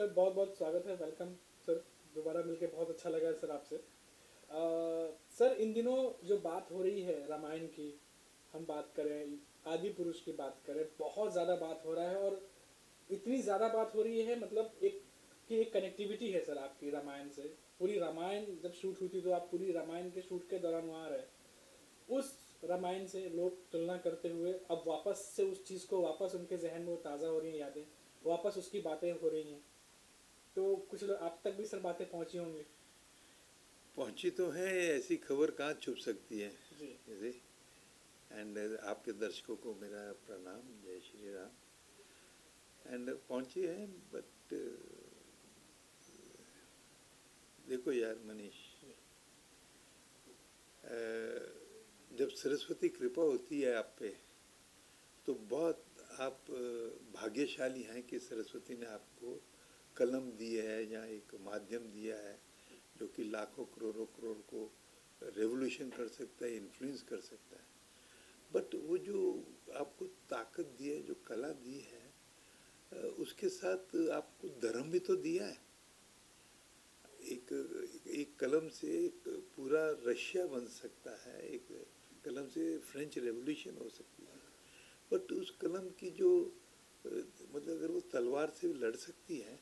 Sir, बहुत बहुत स्वागत है, वेलकम सर। दोबारा मिलके बहुत अच्छा लगा सर आपसे। सर, इन दिनों जो बात हो रही है रामायण की, हम बात करें, आदि पुरुष की बात करें, बहुत ज़्यादा बात हो रहा है। और इतनी ज़्यादा बात हो रही है, मतलब एक कनेक्टिविटी है सर आपकी रामायण से। पूरी रामायण जब शूट हुई थी तो आप पूरी रामायण के शूट के दौरान वहाँ रहे। उस रामायण से लोग तुलना करते हुए अब वापस से उस चीज़ को वापस उनके जहन में वो ताज़ा हो रही हैं, यादें वापस उसकी बातें हो रही हैं। तो कुछ लोग आप तक भी सर बातें पहुंची होंगी। पहुंची तो है, ऐसी खबर कहाँ छुप सकती है। जी। जैसे एंड आपके दर्शकों को मेरा प्रणाम, जय श्री राम। एंड पहुंची है बट देखो यार मनीष, जब सरस्वती कृपा होती है आप पे तो बहुत आप भाग्यशाली हैं कि सरस्वती ने आपको कलम दी है या एक माध्यम दिया है जो कि लाखों करोड़ों करोड़ को रेवोल्यूशन कर सकता है, इन्फ्लुएंस कर सकता है। बट वो जो आपको ताकत दी है, जो कला दी है, उसके साथ आपको धर्म भी तो दिया है। एक एक कलम से एक पूरा रशिया बन सकता है, एक कलम से फ्रेंच रेवोल्यूशन हो सकती है। बट उस कलम की जो मतलब अगर वो तलवार से लड़ सकती है,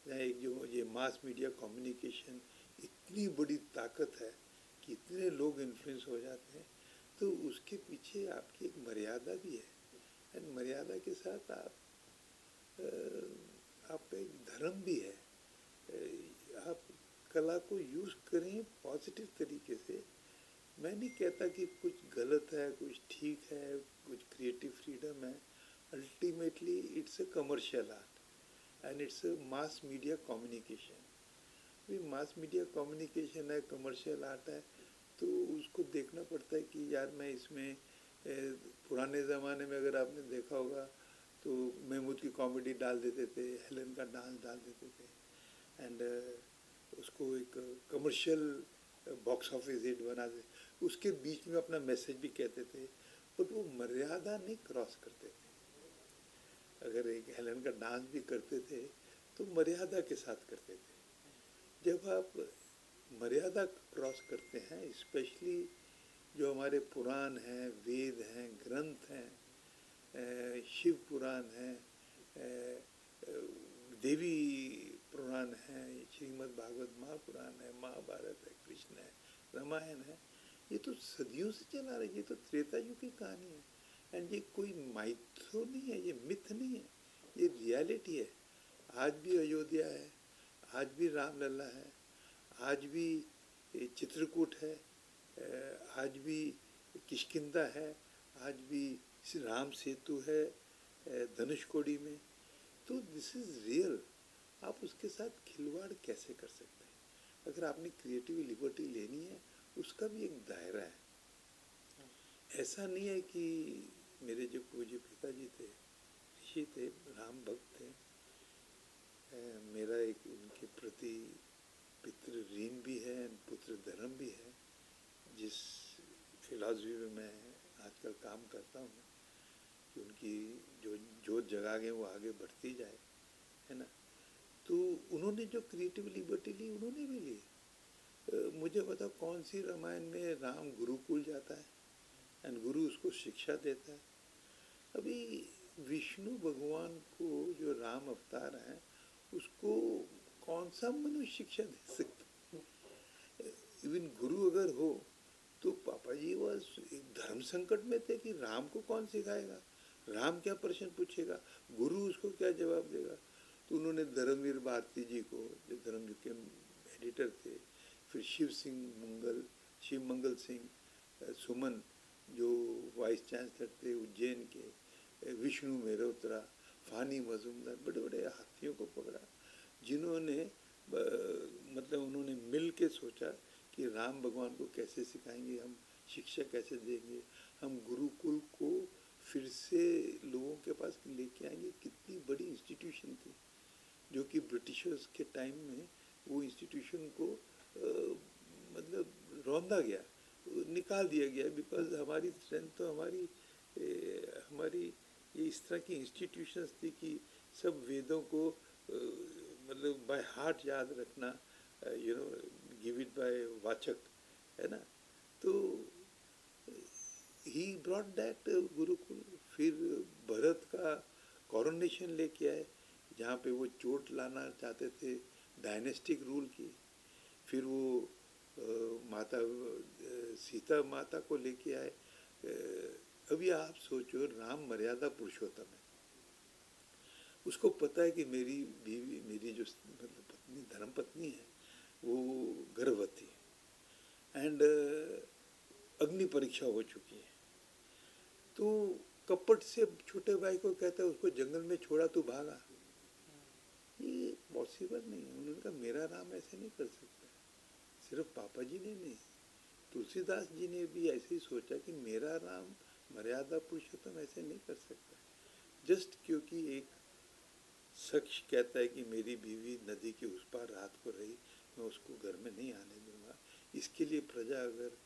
या एक जो ये मास मीडिया कम्युनिकेशन इतनी बड़ी ताकत है कि इतने लोग इन्फ्लुएंस हो जाते हैं, तो उसके पीछे आपकी एक मर्यादा भी है। एंड मर्यादा के साथ आपका एक धर्म भी है। आप कला को यूज़ करें पॉजिटिव तरीके से। मैं नहीं कहता कि कुछ गलत है, कुछ ठीक है, कुछ क्रिएटिव फ्रीडम है। Ultimately it's a commercial art and it's a mass media communication. भी मास मीडिया कम्युनिकेशन है, कमर्शियल आर्ट है, तो उसको देखना पड़ता है कि यार मैं इसमें पुराने ज़माने में अगर आपने देखा होगा तो महमूद की कॉमेडी डाल देते थे, हेलन का डांस डाल देते थे, एंड उसको एक कमर्शियल बॉक्स ऑफिस हिट बना दे। उसके बीच में अपना मैसेज भी कहते थे, बट वो मर्यादा नहीं क्रॉस करते थे। अगर एक हेलन का डांस भी करते थे तो मर्यादा के साथ करते थे। जब आप मर्यादा क्रॉस करते हैं, स्पेशली जो हमारे पुराण हैं, वेद हैं, ग्रंथ हैं, शिव पुराण है, देवी पुराण है, श्रीमद् भागवत महापुराण है, महाभारत है, कृष्ण है, रामायण है, ये तो सदियों से चला रही है। ये तो त्रेता युग की कहानी है। एंड ये कोई माइथो नहीं है, ये मिथ नहीं है, ये रियलिटी है। आज भी अयोध्या है, आज भी रामलला है, आज भी चित्रकूट है, आज भी किष्किंधा है, आज भी राम सेतु है धनुषकोडी में। तो दिस इज़ रियल। आप उसके साथ खिलवाड़ कैसे कर सकते हैं? अगर आपने क्रिएटिव लिबर्टी लेनी है, उसका भी एक दायरा है। ऐसा नहीं है कि मेरे जो पूज्य पिताजी थे, ऋषि थे, राम भक्त थे, मेरा एक उनके प्रति पितृ ऋण भी है, पुत्र धर्म भी है। जिस फिलॉसफी में मैं आजकल काम करता हूँ कि उनकी जो जोत जगा गए वो आगे बढ़ती जाए, है ना। तो उन्होंने जो क्रिएटिव लिबर्टी ली, उन्होंने भी ली। मुझे बताओ कौन सी रामायण में राम गुरुकुल जाता है एंड गुरु उसको शिक्षा देता है? अभी विष्णु भगवान को जो राम अवतार हैं, उसको कौन सा मनुष्य शिक्षा दे सकता? इवन गुरु अगर हो तो पापा जी वह एक धर्म संकट में थे कि राम को कौन सिखाएगा, राम क्या प्रश्न पूछेगा, गुरु उसको क्या जवाब देगा। तो उन्होंने धर्मवीर भारती जी को, जो धर्मवीर के एडिटर थे, फिर शिव मंगल सिंह सुमन जो वाइस चांसलर थे उज्जैन के, विष्णु मेहरोत्रा, फानी मजूमदार, बड़े बड़े हाथियों को पकड़ा जिन्होंने मतलब उन्होंने मिल के सोचा कि राम भगवान को कैसे सिखाएंगे, हम शिक्षा कैसे देंगे, हम गुरुकुल को फिर से लोगों के पास लेके आएंगे। कितनी बड़ी इंस्टीट्यूशन थी जो कि ब्रिटिशर्स के टाइम में वो इंस्टीट्यूशन को मतलब रौंदा गया, निकाल दिया गया, बिकॉज हमारी स्ट्रेंथ तो हमारी ये इस तरह की इंस्टीट्यूशंस थी कि सब वेदों को मतलब बाय हार्ट याद रखना, you know, give it by वाचक, है ना। तो ही ब्रॉट दैट गुरुकुल। फिर भरत का कॉरोनेशन लेके आए, जहाँ पे वो चोट लाना चाहते थे डायनेस्टिक रूल की। फिर वो माता सीता माता को लेके आए। अभी आप सोचो, राम मर्यादा पुरुषोत्तम है, उसको पता है कि मेरी बीवी, मेरी जो मतलब पत्नी, धर्म पत्नी है, वो गर्भवती है, एंड अग्नि परीक्षा हो चुकी है। तो कपट से छोटे भाई को कहता है, उसको जंगल में छोड़ा तो भागा। ये पॉसिबल नहीं है। उन्होंने कहा मेरा राम ऐसे नहीं कर सकता। सिर्फ पापा जी ने नहीं, तुलसीदास जी ने भी ऐसे ही सोचा कि मेरा राम मर्यादा पुरुषोत्तम ऐसे नहीं कर सकता। जस्ट क्योंकि एक शख्स कहता है कि मेरी बीवी नदी के उस पार रात को रही, मैं उसको घर में नहीं आने दूंगा, इसके लिए प्रजा अगर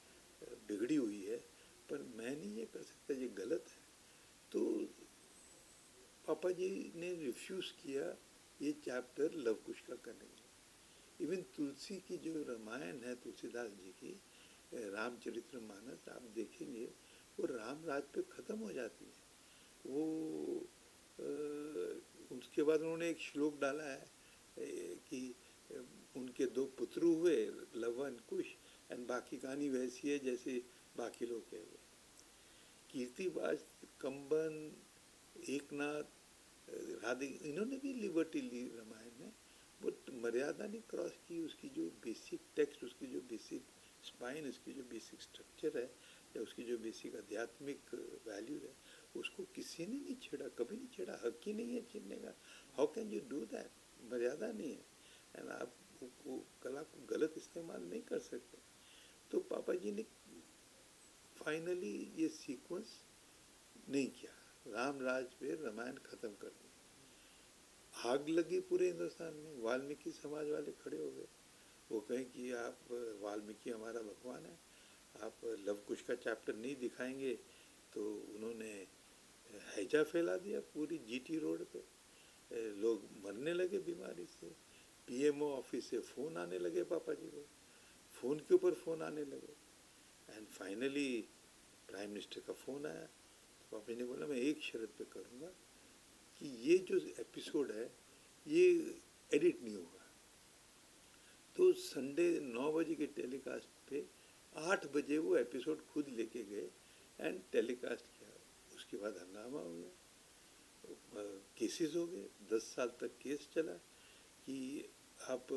बिगड़ी हुई है, पर मैं नहीं ये कर सकता, ये गलत है। तो पापा जी ने रिफ्यूज़ किया ये चैप्टर लव कुश का करने के लिए। इवन तुलसी की जो रामायण है तुलसीदास जी की, रामचरितमानस, आप देखेंगे वो राम राज पे ख़त्म हो जाती है। वो उसके बाद उन्होंने एक श्लोक डाला है कि उनके दो पुत्र हुए, लव एंड कुश, एंड बाकी कहानी वैसी है जैसे बाकी लोग कह गए। कीर्तिबाज, कंबन, एकनाथ, राधे, इन्होंने भी लिबर्टी ली रामायण में, बट मर्यादा नहीं क्रॉस की। उसकी जो बेसिक टेक्स्ट, उसकी जो बेसिक स्पाइन, उसकी जो बेसिक स्ट्रक्चर है, या उसकी जो बेसिक आध्यात्मिक वैल्यू है, उसको किसी ने नहीं छेड़ा, कभी नहीं छेड़ा। हक ही नहीं है छेड़ने का। How can you do that? मर्यादा नहीं है, एंड आप वो कला को गलत इस्तेमाल नहीं कर सकते। तो पापा जी ने फाइनली ये सीक्वेंस नहीं किया, राम राज पे रामायण खत्म कर दी। आग लगी पूरे हिंदुस्तान में, वाल्मीकि समाज वाले खड़े हो गए। वो कहें कि आप, वाल्मीकि हमारा भगवान है, आप लव कुश का चैप्टर नहीं दिखाएंगे। तो उन्होंने हैजा फैला दिया पूरी जीटी रोड पे। लोग मरने लगे बीमारी से। पीएमओ ऑफिस से फ़ोन आने लगे पापा जी को, फ़ोन के ऊपर फ़ोन आने लगे, एंड फाइनली प्राइम मिनिस्टर का फ़ोन आया। तो पापा जी ने बोला मैं एक शर्त पे करूँगा कि ये जो एपिसोड है ये एडिट नहीं होगा। तो संडे 9 बजे के टेलीकास्ट पे 8 बजे वो एपिसोड खुद लेके गए एंड टेलीकास्ट किया। उसके बाद हंगामा हो गया, केसेस हो गए, 10 साल तक केस चला कि आप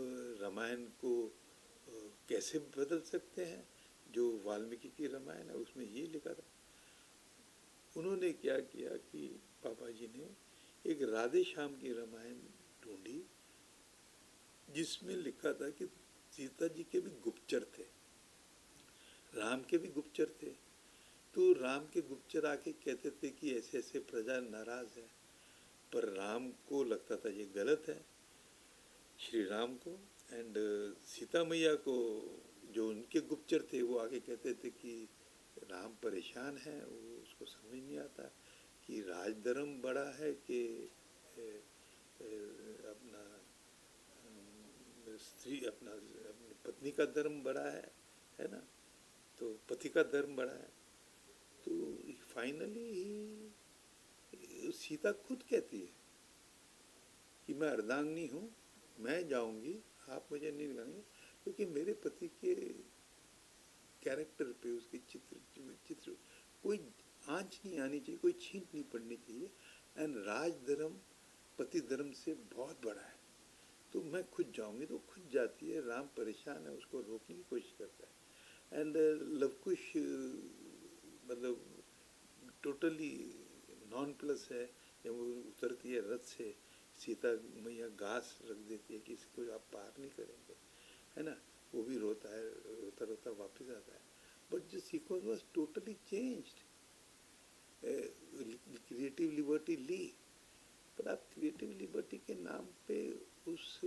रामायण को कैसे बदल सकते हैं। जो वाल्मीकि की रामायण है उसमें ये लिखा था। उन्होंने क्या किया कि पापा जी ने एक राधे श्याम की रामायण ढूंढी, जिसमें लिखा था कि सीता जी के भी गुप्तचर थे, राम के भी गुप्तचर थे। तो राम के गुप्तचर आके कहते थे कि ऐसे ऐसे प्रजा नाराज है, पर राम को लगता था ये गलत है, श्री राम को। एंड सीता मैया को जो उनके गुप्तचर थे वो आके कहते थे कि राम परेशान है, वो उसको समझ नहीं आता कि राजधर्म बड़ा है कि अपना स्त्री, अपनी पत्नी का धर्म बड़ा है ना। तो पति का धर्म बड़ा है। तो फाइनली सीता खुद कहती है कि मैं अर्धांगिनी हूँ, मैं जाऊंगी, आप मुझे नहीं लगाएंगे, क्योंकि मेरे पति के कैरेक्टर पे, उसके चित्र कोई आंच नहीं आनी चाहिए, कोई छींट नहीं पड़नी चाहिए। एंड राजधर्म पति धर्म से बहुत बड़ा है, तो मैं खुद जाऊंगी। तो खुद जाती है। राम परेशान है, उसको रोकने की कोशिश करता है। एंड लवकुश मतलब टोटली नॉन प्लस है। जब वो उतरती है रथ से, सीता मैया घास रख देती है कि इसको आप पार नहीं करेंगे, है ना। वो भी रोता है, रोता रोता वापस आता है। But the sequence was totally changed. Creative liberty ली, पर आप क्रिएटिव लिबर्टी के नाम पे उस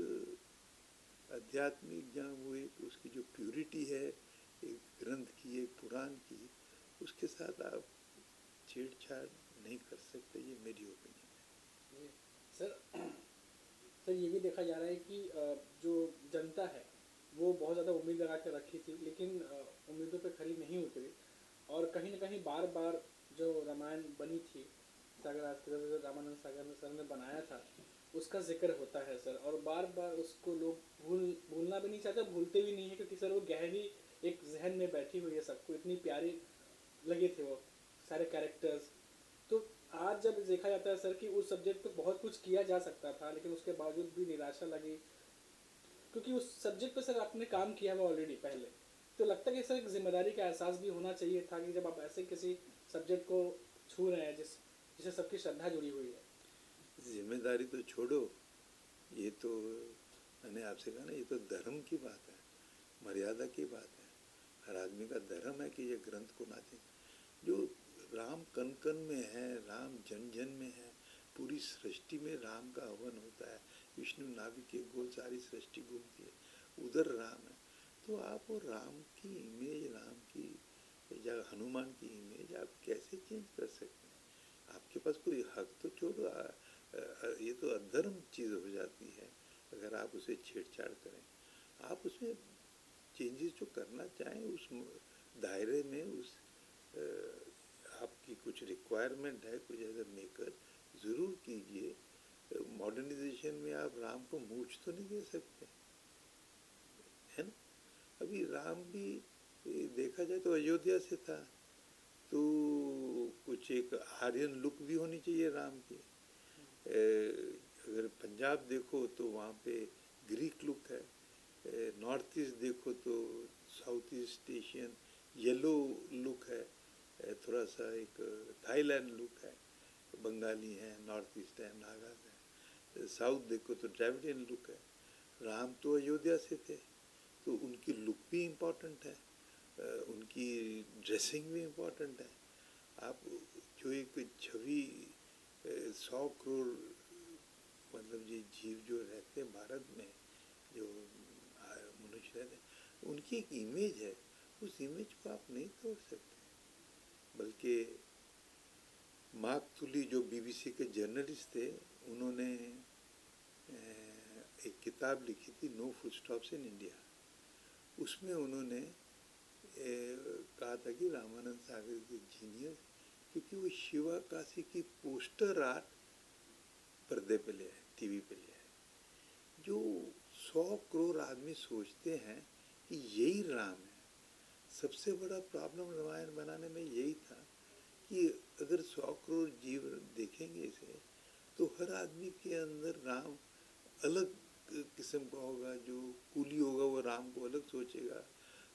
आध्यात्मिक, जहाँ वो एक उसकी जो प्यूरिटी है एक ग्रंथ की, एक पुराण की, उसके साथ आप छेड़छाड़ नहीं कर सकते। ये मेरी ओपिनियन है। सर, सर ये भी देखा जा रहा है कि जो जनता है वो बहुत ज़्यादा उम्मीद लगा के रखी थी, लेकिन उम्मीदों पे खरी नहीं उतरी। और कहीं ना कहीं बार बार जो रामायण बनी थी सागर आदित्य रामानंद सागर सर ने बनाया था, उसका जिक्र होता है सर, और बार बार उसको लोग भूलना भी नहीं चाहते, भूलते भी नहीं है, क्योंकि सर वो गहरी एक जहन में बैठी हुई है, सबको इतनी प्यारी लगे थे वो सारे कैरेक्टर्स। तो आज जब देखा जाता है सर कि उस सब्जेक्ट पे बहुत कुछ किया जा सकता था, लेकिन उसके बावजूद भी निराशा लगी, क्योंकि उस सब्जेक्ट पे सर आपने काम किया हुआ ऑलरेडी पहले। तो लगता है कि सर एक जिम्मेदारी का एहसास भी होना चाहिए था कि जब आप ऐसे किसी सब्जेक्ट को छू रहे हैं जिसे सबकी श्रद्धा जुड़ी हुई है। जिम्मेदारी तो छोड़ो, ये तो मैंने आपसे कहा ना, ये तो धर्म की बात है, मर्यादा की बात है। हर आदमी का धर्म है कि ये ग्रंथ को ना दें। जो राम कण कण में है, राम जन जन में है, पूरी सृष्टि में राम का हवन होता है, विष्णु नाभि के गोल सारी सृष्टि घूमती है, उधर राम है। तो आप वो राम की इमेज, राम की या हनुमान की इमेज आप कैसे चेंज कर सकते हैं? आपके पास कोई हक तो छोड़ो, ये तो अधर्म चीज़ हो जाती है अगर आप उसे छेड़छाड़ करें। आप उसमें चेंजेस जो करना चाहें उस दायरे में, उस आपकी कुछ रिक्वायरमेंट है कुछ एज ए मेकर, ज़रूर कीजिए। मॉडर्नाइजेशन में आप राम को मूछ तो नहीं दे सकते, है ना? अभी राम भी देखा जाए तो अयोध्या से था, तो कुछ एक आर्यन लुक भी होनी चाहिए राम की। अगर पंजाब देखो तो वहाँ पे ग्रीक लुक है, नॉर्थ ईस्ट देखो तो south east Asian yellow look है, थोड़ा सा एक थाईलैंड लुक है, बंगाली हैं, नॉर्थ ईस्ट है, नागाज है। साउथ देखो तो द्रविडियन लुक है। राम तो अयोध्या से थे, तो उनकी लुक भी इम्पोर्टेंट है, उनकी ड्रेसिंग भी इम्पोर्टेंट है। आप जो एक छवि 100 करोड़ मतलब ये जीव जो रहते हैं भारत में, जो मनुष्य रहते हैं, उनकी एक इमेज है, उस इमेज को आप नहीं तोड़ सकते। बल्कि मार्क तुली जो बीबीसी के जर्नलिस्ट थे, उन्होंने एक किताब लिखी थी no full stops in India. उसमें उन्होंने कहा था कि रामानंद सागर इज जीनियस, क्योंकि वो शिवा काशी की पोस्टर आर्ट पर्दे पे ले आए, टीवी पे ले आए। जो 100 करोड़ आदमी सोचते हैं कि यही राम है। सबसे बड़ा प्रॉब्लम रामायण बनाने में यही था कि अगर 100 करोड़ जीव देखेंगे इसे, तो हर आदमी के अंदर राम अलग किस्म का होगा। जो कूली होगा वो राम को अलग सोचेगा,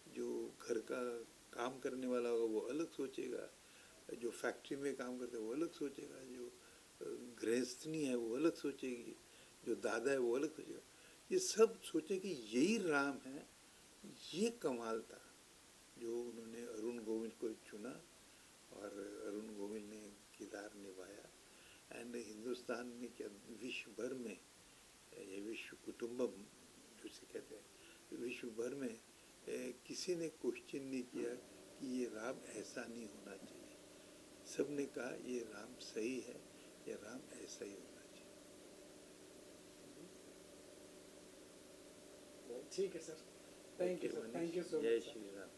जो घर का काम करने वाला होगा वो अलग सोचेगा, जो फैक्ट्री में काम करता है वो अलग सोचेगा, जो गृहस्थनी है वो अलग सोचेगी, जो दादा है वो अलग सोचेगा। ये सब सोचें कि यही राम है। ये कमाल था जो उन्होंने अरुण गोविल को चुना, और अरुण गोविल ने किरदार निभाया। एंड हिंदुस्तान में क्या, विश्व भर में, ये विश्व कुटुंबम जिसे कहते हैं, विश्व भर में किसी ने क्वेश्चन नहीं किया कि ये राम ऐसा नहीं होना चाहिए। सब ने कहा ये राम सही है, ये राम ऐसा ही होना चाहिए। ठीक है sir, thank you sir, thank you so जय मच सर। श्री राम।